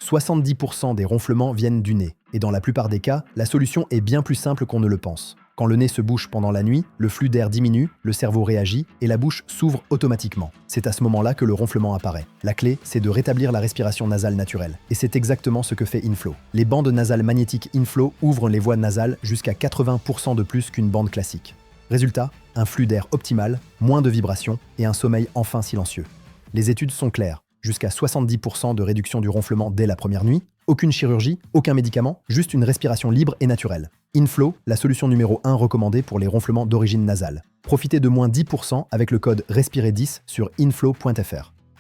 70% des ronflements viennent du nez, et dans la plupart des cas, la solution est bien plus simple qu'on ne le pense. Quand le nez se bouche pendant la nuit, le flux d'air diminue, le cerveau réagit et la bouche s'ouvre automatiquement. C'est à ce moment-là que le ronflement apparaît. La clé, c'est de rétablir la respiration nasale naturelle. Et c'est exactement ce que fait Inflow. Les bandes nasales magnétiques Inflow ouvrent les voies nasales jusqu'à 80% de plus qu'une bande classique. Résultat, un flux d'air optimal, moins de vibrations et un sommeil enfin silencieux. Les études sont claires. Jusqu'à 70% de réduction du ronflement dès la première nuit, aucune chirurgie, aucun médicament, juste une respiration libre et naturelle. Inflow, la solution numéro 1 recommandée pour les ronflements d'origine nasale. Profitez de moins 10% avec le code RESPIRER10 sur inflow.fr.